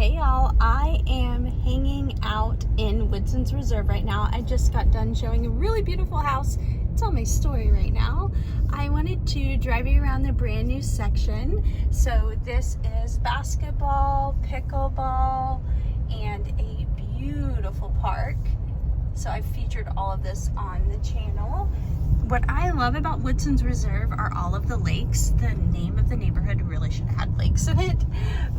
Hey y'all, I am hanging out in Woodson's Reserve right now. I just got done showing a really beautiful house. It's on my story right now. I wanted to drive you around the brand new section. So this is basketball, pickleball, and a beautiful park. So I've featured all of this on the channel. What I love about Woodson's Reserve are all of the lakes. The name of the neighborhood really should have had lakes in it.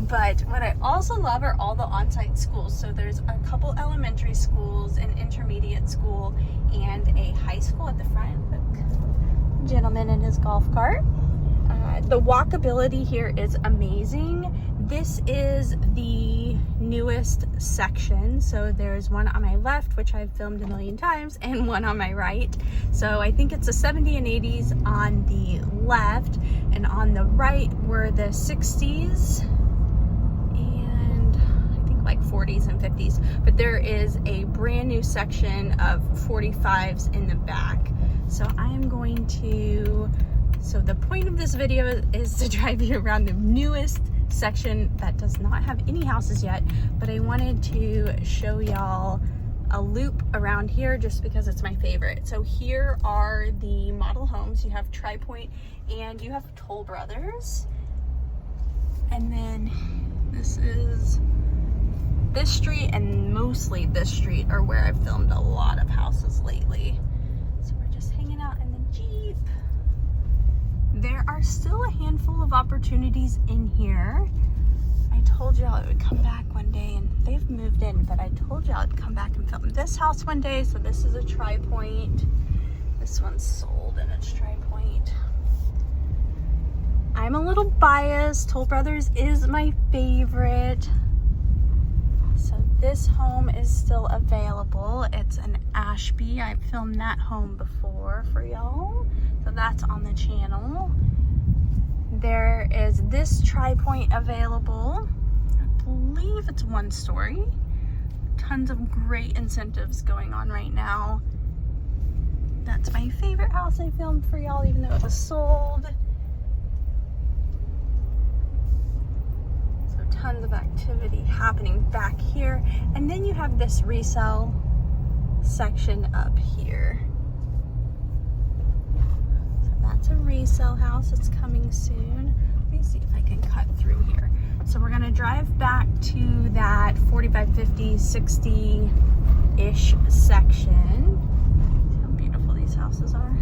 But what I also love are all the on-site schools. So there's a couple elementary schools, an intermediate school, and a high school at the front. Look, gentleman in his golf cart. The walkability here is amazing. This is the newest section. So there's one on my left, which I've filmed a million times, and one on my right. So I think it's a 70s and 80s on the left, and on the right were the 60s and I think like 40s and 50s. But there is a brand new section of 45s in the back. So I am going to, so the point of this video is to drive you around the newest section that does not have any houses yet, but I wanted to show y'all a loop around here just because it's my favorite. So here are the model homes. You have Tri-Point and you have Toll Brothers, and then this is this street, and mostly this street are where I've filmed a lot of houses lately. So we're just hanging out in the Jeep. There are still a handful of opportunities in here. I told y'all I would come back one day, and they've moved in, but I told y'all I'd come back and film this house one day. So this is a Tri-Point. This one's sold and it's Tri-Point. I'm a little biased. Toll Brothers is my favorite. So this home is still available. It's an Ashby. I've filmed that home before for y'all. So that's on the channel. There is this Tri-Point available. I believe it's 1 story. Tons of great incentives going on right now. That's my favorite house I filmed for y'all, even though it was sold. So tons of activity happening back here. And then you have this resale section up here. That's a resale house. It's coming soon. Let me see if I can cut through here. So we're gonna drive back to that 45, 50, 60-ish section. See how beautiful these houses are.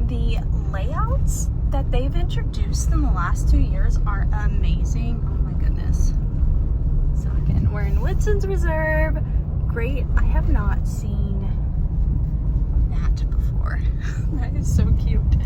The layouts that they've introduced in the last 2 years are amazing. Oh my goodness. So again, we're in Woodson's Reserve. Great. I have not seen that before. That is so cute.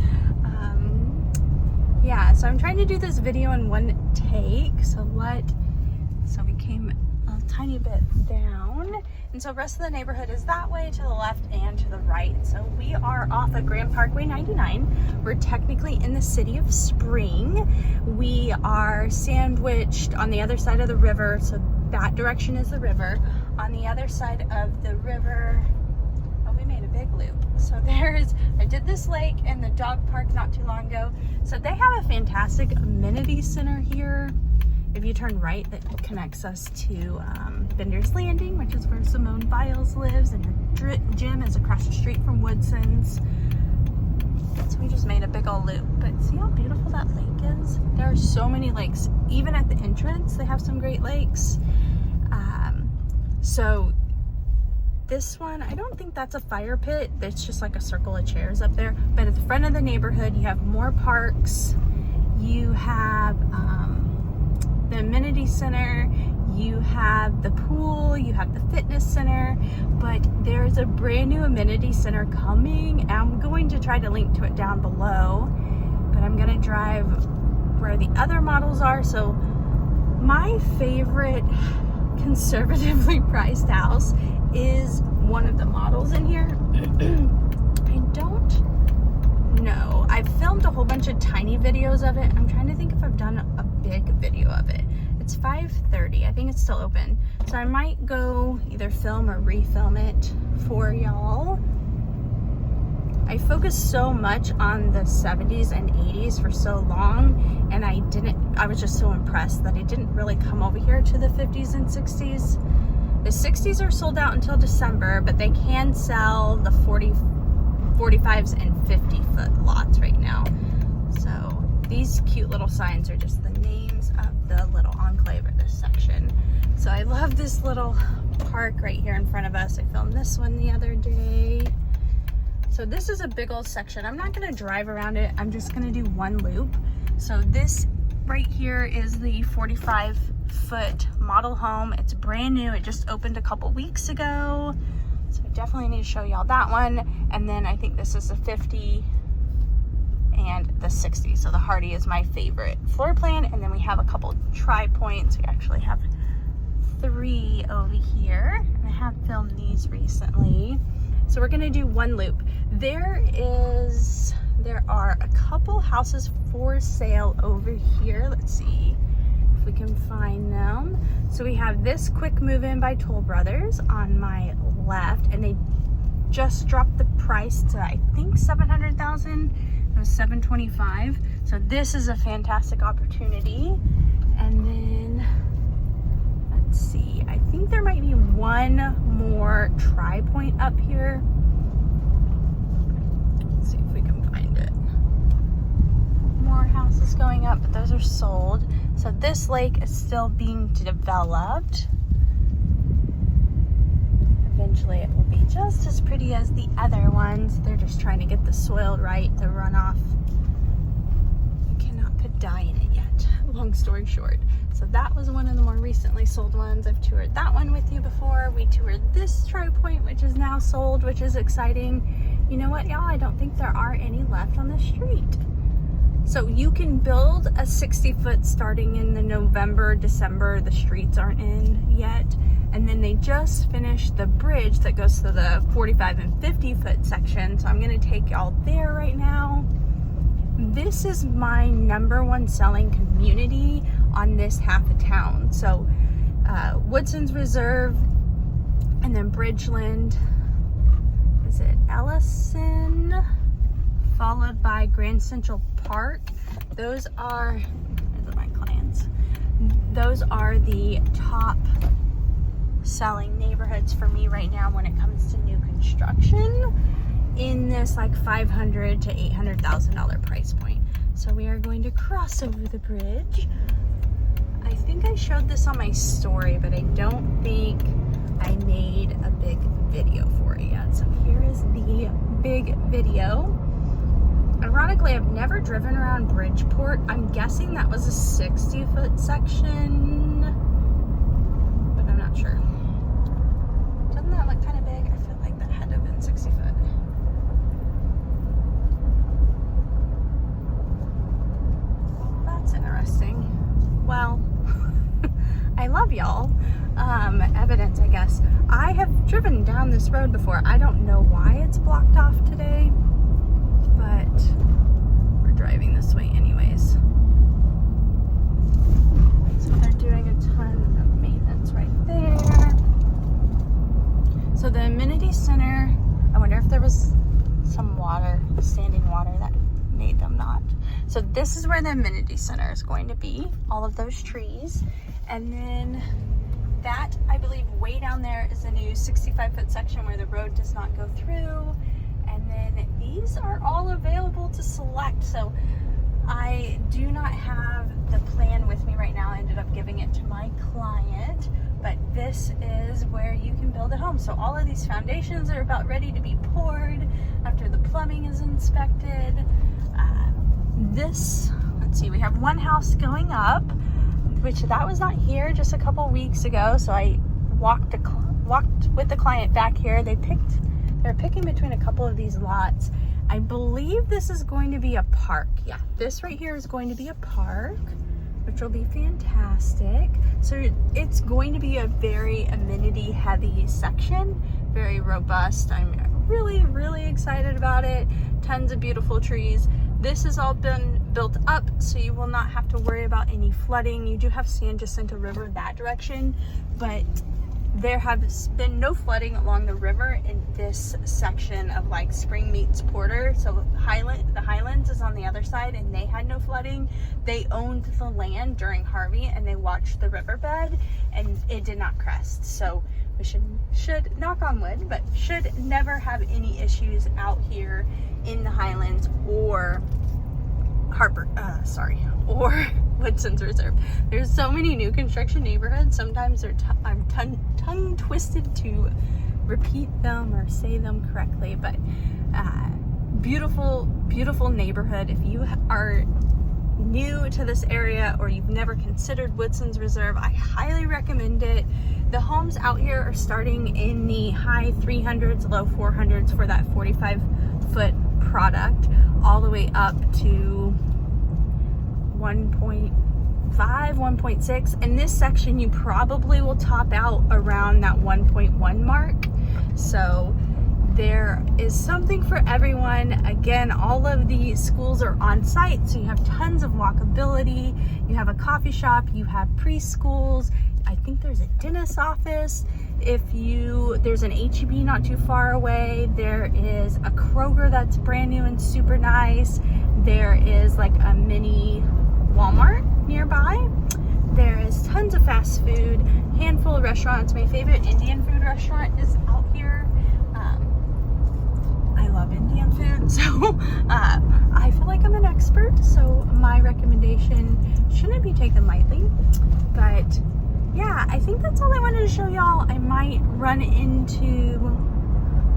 Yeah, so I'm trying to do this video in one take. So we came a tiny bit down, and so the rest of the neighborhood is that way to the left and to the right. So we are off of Grand Parkway 99. We're technically in the city of Spring. We are sandwiched on the other side of the river, so that direction is the river. On the other side of the river, made a big loop. So I did this lake and the dog park not too long ago. So they have a fantastic amenity center here. If you turn right, that connects us to Bender's Landing, which is where Simone Biles lives, and her gym is across the street from Woodson's. So we just made a big old loop. But see how beautiful that lake is? There are so many lakes. Even at the entrance, they have some great lakes. So this one, I don't think that's a fire pit. It's just like a circle of chairs up there. But at the front of the neighborhood, you have more parks. You have the amenity center. You have the pool. You have the fitness center. But there's a brand new amenity center coming. And I'm going to try to link to it down below. But I'm going to drive where the other models are. So my favorite conservatively priced house is one of the models in here. I don't know. I've filmed a whole bunch of tiny videos of it. I'm trying to think if I've done a big video of it. It's 5:30. I think it's still open. So I might go either film or refilm it for y'all. I focused so much on the 70s and 80s for so long, and I was just so impressed that I didn't really come over here to the 50s and 60s. The 60s are sold out until December, but they can sell the 45s and 50 foot lots right now. So these cute little signs are just the names of the little enclave or this section. So I love this little park right here in front of us. I filmed this one the other day. So this is a big old section. I'm not gonna drive around it. I'm just gonna do one loop. So this right here is the 45 foot model home. It's brand new. It just opened a couple weeks ago. So I definitely need to show y'all that one. And then I think this is the 50 and the 60. So the Hardy is my favorite floor plan. And then we have a couple tri-points. We actually have 3 over here. And I have filmed these recently. So we're gonna do one loop. There are a couple houses for sale over here. Let's see if we can find them. So we have this quick move in by Toll Brothers on my left, and they just dropped the price to, I think, 700,000. It was 725. So this is a fantastic opportunity. And then let's see, I think there might be one more tri-point up here. Let's see if we can find it. More houses going up, but those are sold. So this lake is still being developed. Eventually it will be just as pretty as the other ones. They're just trying to get the soil right, the runoff. You cannot put dye in it yet, long story short. So that was one of the more recently sold ones. I've toured that one with you before. We toured this tri-point, which is now sold, which is exciting. You know what, y'all? I don't think there are any left on the street. So you can build a 60 foot starting in the November, December. The streets aren't in yet. And then they just finished the bridge that goes to the 45 and 50 foot section. So I'm gonna take y'all there right now. This is my #1 selling community on this half of town. So Woodson's Reserve, and then Bridgeland, is it Ellison, followed by Grand Central Park. Those are my clients. Those are the top selling neighborhoods for me right now when it comes to new construction in this like $500,000 to $800,000 price point. So we are going to cross over the bridge. I think I showed this on my story, but I don't think I made a big video for it yet. So here is the big video. Ironically, I've never driven around Bridgeport. I'm guessing that was a 60 foot section, but I'm not sure. Doesn't that look kind of big? I feel like that had to have been 60 foot. That's interesting. Well, I love y'all. Evidence, I guess. I have driven down this road before. I don't know why it's blocked off today, but we're driving this way anyways. So they're doing a ton of maintenance right there. So the amenity center, I wonder if there was some water, standing water, that made them not. So this is where the amenity center is going to be, all of those trees. And then that, I believe, way down there is a new 65 foot section where the road does not go through. And then these are all available to select. So I do not have the plan with me right now. I ended up giving it to my client, but this is where you can build a home. So all of these foundations are about ready to be poured after the plumbing is inspected. Let's see, we have one house going up, which that was not here just a couple weeks ago. So I walked with the client back here. They're picking between a couple of these lots. I believe this is going to be a park. Yeah, this right here is going to be a park, which will be fantastic. So it's going to be a very amenity heavy section, very robust. I'm really, really excited about it. Tons of beautiful trees. This has all been built up, so you will not have to worry about any flooding. You do have San Jacinto River that direction, but there has been no flooding along the river in this section of like Spring meets Porter. So the Highlands is on the other side, and they had no flooding. They owned the land during Harvey, and they watched the riverbed, and it did not crest. So we should knock on wood, but should never have any issues out here in the Highlands or or Woodson's Reserve. There's so many new construction neighborhoods. Sometimes I'm tongue twisted to repeat them or say them correctly, but beautiful neighborhood. If you are new to this area or you've never considered Woodson's Reserve, I highly recommend it. The homes out here are starting in the high 300s, low 400s for that 45-foot product, all the way up to 1.5, 1.6. In this section, you probably will top out around that 1.1 mark. So there is something for everyone. Again, all of the schools are on site, so you have tons of walkability. You have a coffee shop, you have preschools. I think there's a dentist's office. There's an H-E-B not too far away. There is a Kroger that's brand new and super nice. There is like a mini Walmart nearby. There is tons of fast food, handful of restaurants. My favorite Indian food restaurant is out here. I love Indian food, so I feel like I'm an expert, so my recommendation shouldn't be taken lightly. But yeah, I think that's all I wanted to show y'all. I might run into,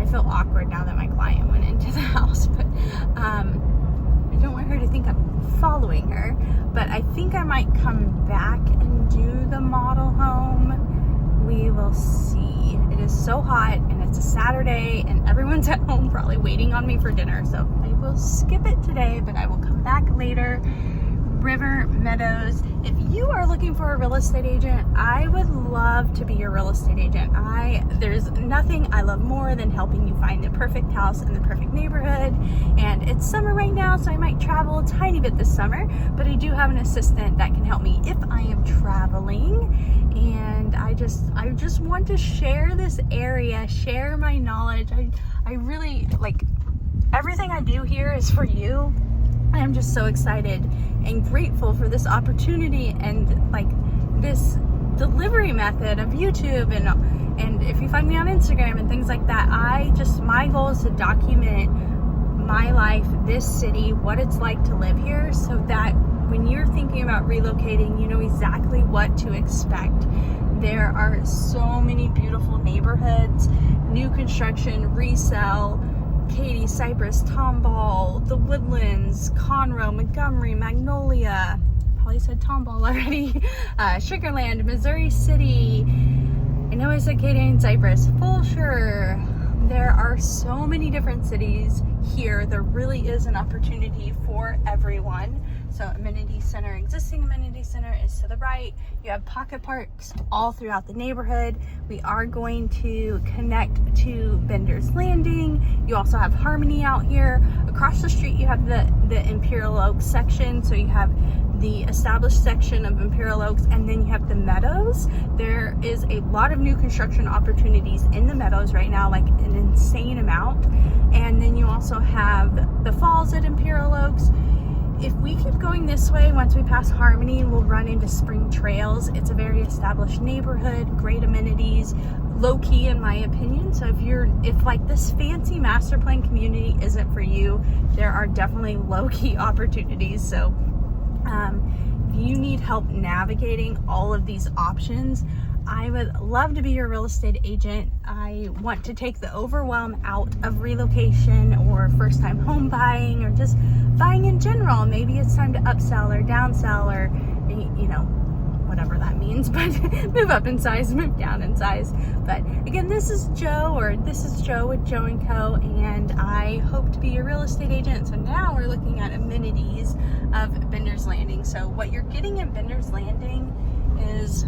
I feel awkward now that my client went into the house, but I don't want her to think I'm following her, but I think I might come back and do the model home. We will see. It is so hot, and it's a Saturday, and everyone's at home probably waiting on me for dinner, so I will skip it today, but I will come back later. River Meadows. If you are looking for a real estate agent, I would love to be your real estate agent. There's nothing I love more than helping you find the perfect house in the perfect neighborhood. And it's summer right now, so I might travel a tiny bit this summer, but I do have an assistant that can help me if I am traveling. And I just want to share this area, share my knowledge. I really like everything I do here is for you. I am just so excited and grateful for this opportunity and like this delivery method of YouTube and if you find me on Instagram and things like that. My goal is to document my life, this city, what it's like to live here, so that when you're thinking about relocating, you know exactly what to expect. There are so many beautiful neighborhoods, new construction, resale, Katy, Cypress, Tomball, the Woodlands, Conroe, Montgomery, Magnolia, probably said Tomball already, Sugarland, Missouri City, I know I said Katy and Cypress, Fulshire. There are so many different cities here. There really is an opportunity for everyone. So amenity center, existing amenity center is to the right. You have pocket parks all throughout the neighborhood. We are going to connect to Bender's Landing. You also have Harmony out here. Across the street, you have the Imperial Oaks section. So you have the established section of Imperial Oaks, and then you have the Meadows. There is a lot of new construction opportunities in the Meadows right now, like an insane amount. And then you also have the Falls at Imperial Oaks. If we keep going this way, once we pass Harmony, we'll run into Spring Trails. It's a very established neighborhood, great amenities, low key in my opinion. So if like this fancy master plan community isn't for you, there are definitely low key opportunities. So if you need help navigating all of these options, I would love to be your real estate agent. I want to take the overwhelm out of relocation or first time home buying or just buying in general. Maybe it's time to upsell or downsell or, you know, whatever that means, but move up in size, move down in size. But again, this is Joe with 𝗏 & Co, and I hope to be your real estate agent. So now we're looking at amenities of Bender's Landing. So what you're getting in Bender's Landing is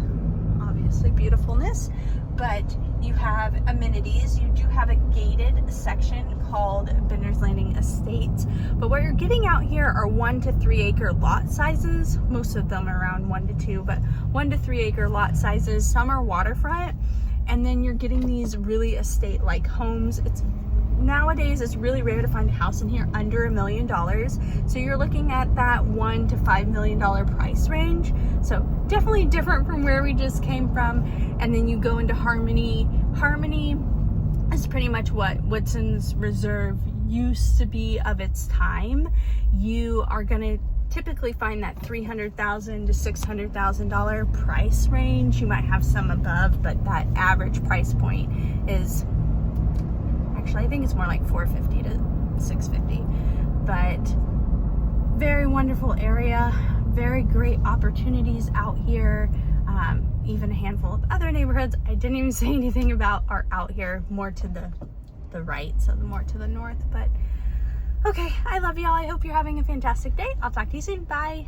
obviously beautifulness, but you have amenities. You do have a gated section called Bender's Landing Estates, but what you're getting out here are 1 to 3 acre lot sizes. Most of them are around 1 to 2, but 1 to 3 acre lot sizes. Some are waterfront, and then you're getting these really estate-like homes. Nowadays it's really rare to find a house in here under $1 million, so you're looking at that $1 to $5 million price range. So definitely different from where we just came from. And then you go into Harmony. Harmony is pretty much what Woodson's Reserve used to be of its time. You are going to typically find that $300,000 to $600,000 price range. You might have some above, but that average price point is actually, I think it's more like $450 to $650. But very wonderful area, very great opportunities out here. Even a handful of other neighborhoods I didn't even say anything about are out here, more to the right, so more to the north. But okay, I love y'all. I hope you're having a fantastic day. I'll talk to you soon. Bye.